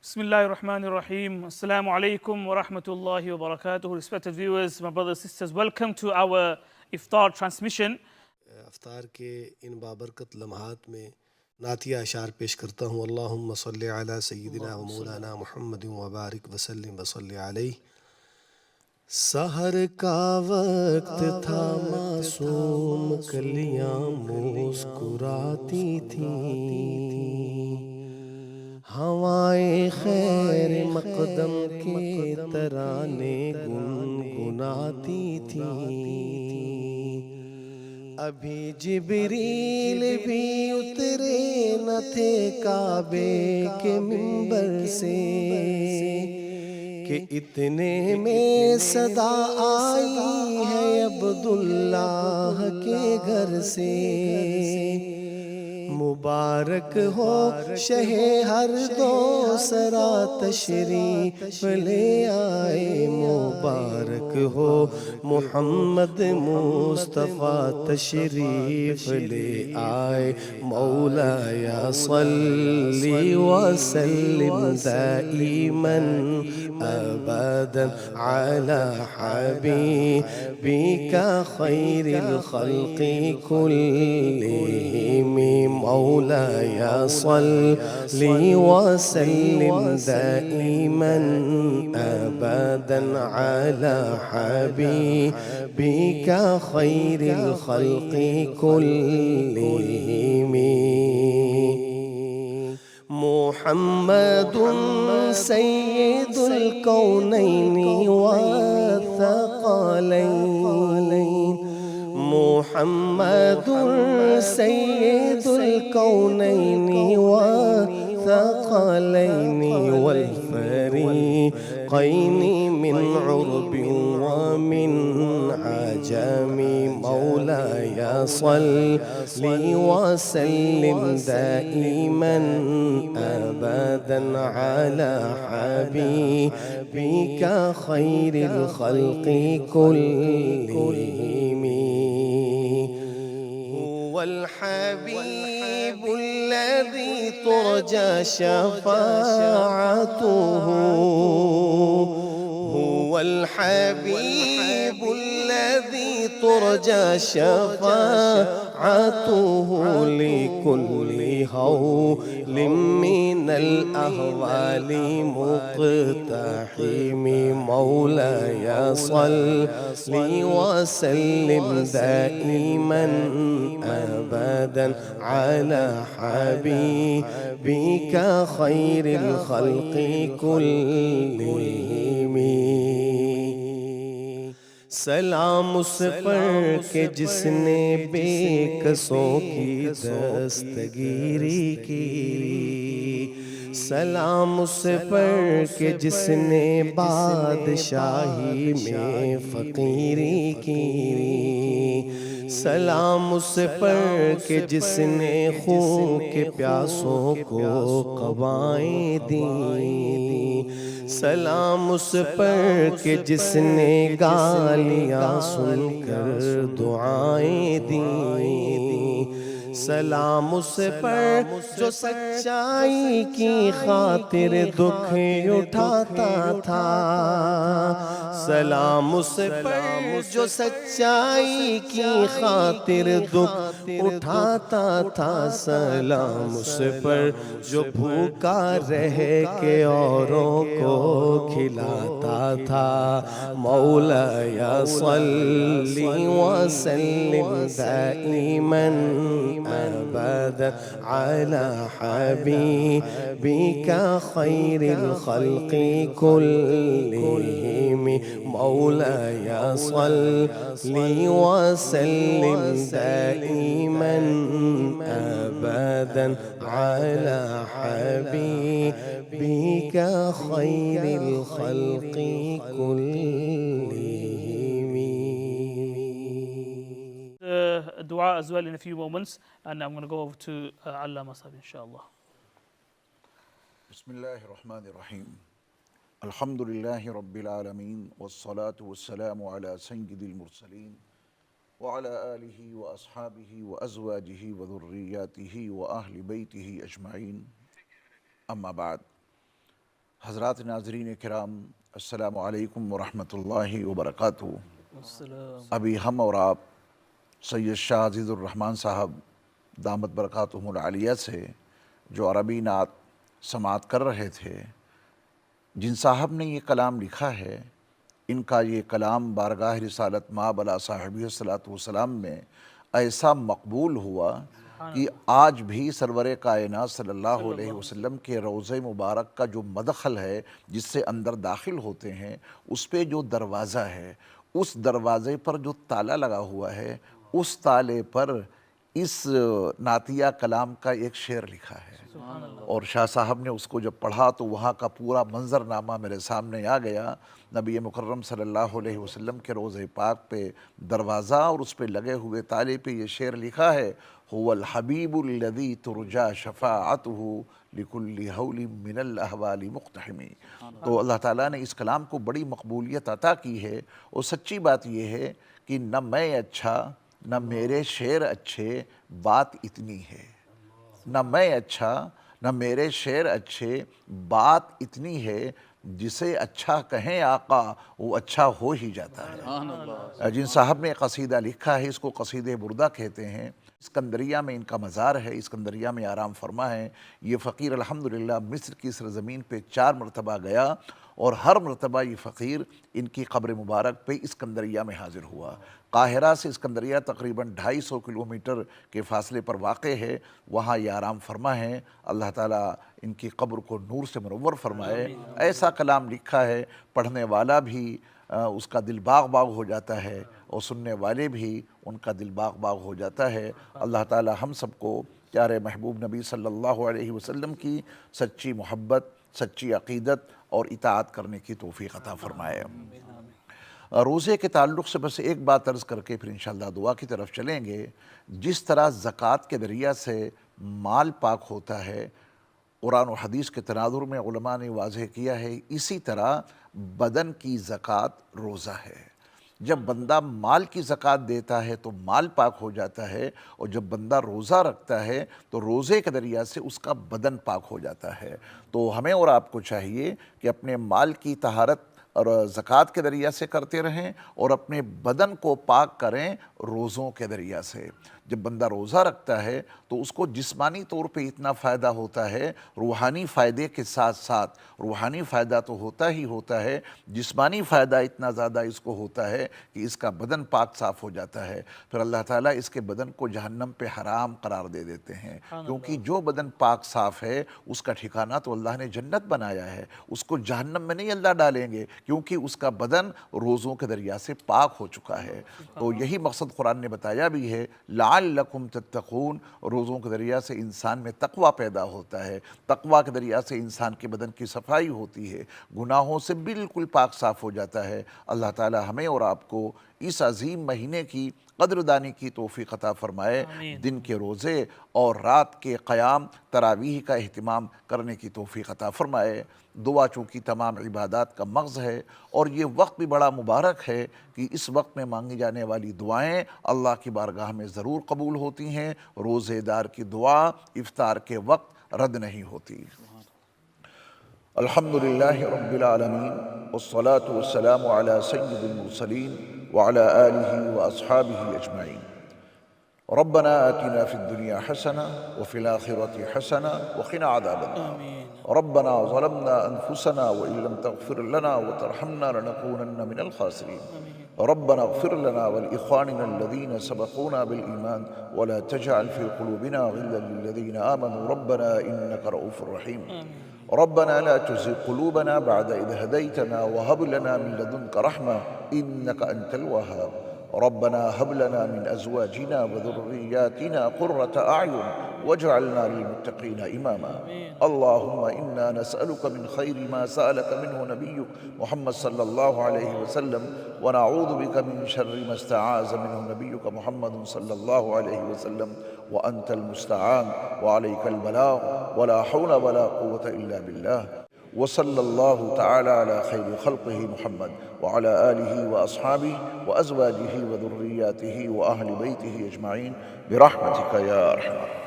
Bismillahir Rahmanir Rahim. Assalamu alaikum wa rahmatullahi wa barakatuh. Respected viewers, my brothers and sisters, welcome to our iftar transmission. افطار کے ان بابرکت لمحات میں نعتیہ اشعار پیش کرتا ہوں. اللہم صلی علی سیدنا و مولانا محمد وبارک وسلم وصلی علیہ. سحر کا وقت تھا، معصوم کلیاں مسکراتی تھیں، ہوائیں خیر مقدم کے ترانے گنگناتی تھیں. ابھی جبریل بھی اترے نہ تھے کعبے کے منبر سے کہ اتنے میں صدا آئی ہے عبداللہ کے گھر سے. مبارک ہو شہ ہر دو سرا تشریف لے آئے، مبارک ہو محمد مصطفیٰ تشریف لے آئے. مولایا صلی وسلم دائما ابدا علی حبیبک خیر الخلق کلہم. مولایا صلی وسلم دائما ابدا علی حبیبک خیر الخلق کلہم. محمد سید الکونین والثقلین، محمد سید الکونین والثقلین والفریقین من عرب ومن عجم. مولایا صلی وسلم دائما ابدا علی حبیبک خیر الخلق کلہم. هو الحبیب الذی ترجى شفاعته، هو الحبیب الذی ترجى شفاعته لكل هول من الأهوال مقتحم. مولایا صلی وسلم دائما ابدا على حبيبك خير الخلق كلهم. سلام اس پر کہ جس نے بے کسوں کی دستگیری کی، سلام اس پر کہ جس نے بادشاہی میں فقیری کی، سلام اس پر کہ جس نے خون کے پیاسوں کو قوائیں دیں، سلام اس پر کہ جس نے گالیاں سن کر دعائیں دیں، سلام اس پر جو سچائی کی خاطر دکھ اٹھاتا تھا، سلام اس پر جو سچائی کی خاطر دکھ اٹھاتا تھا، سلام اس پر جو بھوکا رہ کے اوروں کو کھلاتا تھا. مولایا صلی وسلم دائما ابدا علی حبیبک خیر الخلق کلہم. مولایا صلی وسلم دائما ابدا علی حبیبک خیر الخلق كلهم. Dua as well in a few moments, and I'm going to go over to Allama Sahib, inshallah. بسم الله الرحمن الرحيم. الحمد لله رب العالمين والصلاة والسلام على سيد المرسلين وعلى آله وأصحابه وأزواجه وذرياته وأهل بيته أجمعين. أما بعد، حضرات ناظرین کرام، السلام علیکم ورحمۃ اللہ وبرکاتہ۔ ابھی ہم اور آپ سید شاہ عزیز الرحمن صاحب دامت برکاتہم العالیہ سے جو عربی نعت سماعت کر رہے تھے، جن صاحب نے یہ کلام لکھا ہے، ان کا یہ کلام بارگاہ رسالت مآب علی صاحبہ الصلاۃ والسلام میں ایسا مقبول ہوا کہ آج بھی سرور کائنات صلی اللہ علیہ وسلم کے روضہ مبارک کا جو مدخل ہے، جس سے اندر داخل ہوتے ہیں، اس پہ جو دروازہ ہے، اس دروازے پر جو تالا لگا ہوا ہے، اس تالے پر اس نعتیہ کلام کا ایک شعر لکھا ہے۔ اور شاہ صاحب نے اس کو جب پڑھا تو وہاں کا پورا منظرنامہ میرے سامنے آ گیا۔ نبی مکرم صلی اللہ علیہ وسلم کے روضہ پاک پہ دروازہ اور اس پہ لگے ہوئے تالے پہ یہ شعر لکھا ہے، هو الحبیب الذی ترجا شفاعته لکل حول من الاحوال مقتحم۔ تو اللہ تعالیٰ نے اس کلام کو بڑی مقبولیت عطا کی ہے، اور سچی بات یہ ہے کہ نہ میں اچھا نہ میرے شعر اچھے، بات اتنی ہے۔ نہ میں اچھا نہ میرے شعر اچھے، بات اتنی ہے، جسے اچھا کہیں آقا وہ اچھا ہو ہی جاتا ہے۔ جن صاحب نے قصیدہ لکھا ہے، اس کو قصیدہ بردہ کہتے ہیں۔ اسکندریہ میں ان کا مزار ہے، اسکندریہ میں آرام فرما ہے۔ یہ فقیر الحمدللہ مصر کی سرزمین پہ 4 مرتبہ گیا، اور ہر مرتبہ یہ فقیر ان کی قبر مبارک پہ اسکندریہ میں حاضر ہوا۔ قاہرہ سے اسکندریہ تقریباً 250 کلومیٹر کے فاصلے پر واقع ہے، وہاں یہ آرام فرما ہے۔ اللہ تعالیٰ ان کی قبر کو نور سے منور فرمائے۔ ایسا کلام لکھا ہے، پڑھنے والا بھی اس کا دل باغ باغ ہو جاتا ہے، اور سننے والے بھی ان کا دل باغ باغ ہو جاتا ہے۔ اللہ تعالیٰ ہم سب کو پیارے محبوب نبی صلی اللہ علیہ وسلم کی سچی محبت، سچی عقیدت اور اطاعت کرنے کی توفیق عطا فرمائے۔ روزے کے تعلق سے بس ایک بات عرض کر کے پھر انشاءاللہ دعا کی طرف چلیں گے۔ جس طرح زکوٰۃ کے ذریعہ سے مال پاک ہوتا ہے، قرآن و حدیث کے تناظر میں علماء نے واضح کیا ہے، اسی طرح بدن کی زکوٰۃ روزہ ہے۔ جب بندہ مال کی زکوٰۃ دیتا ہے تو مال پاک ہو جاتا ہے، اور جب بندہ روزہ رکھتا ہے تو روزے کے ذریعہ سے اس کا بدن پاک ہو جاتا ہے۔ تو ہمیں اور آپ کو چاہیے کہ اپنے مال کی طہارت اور زکوٰۃ کے ذریعہ سے کرتے رہیں، اور اپنے بدن کو پاک کریں روزوں کے ذریعہ سے۔ جب بندہ روزہ رکھتا ہے تو اس کو جسمانی طور پہ اتنا فائدہ ہوتا ہے، روحانی فائدے کے ساتھ ساتھ روحانی فائدہ تو ہوتا ہی ہوتا ہے، جسمانی فائدہ اتنا زیادہ اس کو ہوتا ہے کہ اس کا بدن پاک صاف ہو جاتا ہے۔ پھر اللہ تعالیٰ اس کے بدن کو جہنم پہ حرام قرار دے دیتے ہیں، کیونکہ جو بدن پاک صاف ہے اس کا ٹھکانہ تو اللہ نے جنت بنایا ہے، اس کو جہنم میں نہیں اللہ ڈالیں گے، کیونکہ اس کا بدن روزوں کے ذریعہ سے پاک ہو چکا ہے۔ تو یہی مقصد قرآن نے بتایا بھی ہے، لعلکم تتقون۔ روزوں کے ذریعہ سے انسان میں تقوی پیدا ہوتا ہے، تقوی کے ذریعہ سے انسان کے بدن کی صفائی ہوتی ہے، گناہوں سے بالکل پاک صاف ہو جاتا ہے۔ اللہ تعالی ہمیں اور آپ کو اس عظیم مہینے کی قدردانی کی توفیق عطا فرمائے، دن کے روزے اور رات کے قیام تراویح کا اہتمام کرنے کی توفیق عطا فرمائے۔ دعا چونکہ تمام عبادات کا مغز ہے، اور یہ وقت بھی بڑا مبارک ہے کہ اس وقت میں مانگی جانے والی دعائیں اللہ کی بارگاہ میں ضرور قبول ہوتی ہیں۔ روزے دار کی دعا افطار کے وقت رد نہیں ہوتی۔ الحمدللہ رب العالمین، والصلاة والسلام علی سید المرسلین وعلی آلہ واصحابہ اجمعین۔ ربنا آتنا فی الدنیا حسنہ وفی الآخرۃ حسنہ وقنا عذاب النار۔ ربنا ظلمنا انفسنا وإن لم تغفر لنا وترحمنا لنكونن من الخاسرین۔ ربنا اغفر لنا ولإخواننا الذين سبقونا بالإيمان ولا تجعل في قلوبنا غلا للذين آمنوا ربنا إنك رؤوف رحيم۔ ربنا لا تزغ قلوبنا بعد إذ هديتنا وهب لنا من لدنك رحمة إنك أنت الوهاب۔ ربنا هب لنا من أزواجنا وذرياتنا قرة أعين واجعلنا للمتقين إماما۔ اللهم إنا نسألك من خير ما سألك منه نبيك محمد صلى الله عليه وسلم، ونعوذ بك من شر ما استعاذ منه نبيك محمد صلى الله عليه وسلم، وأنت المستعان وعليك البلاغ ولا حول ولا قوة إلا بالله۔ وصلى الله تعالى على خير خلقه محمد وعلى آله وأصحابه وأزواجه وذرياته وأهل بيته أجمعين برحمتك يا أرحم الراحمين۔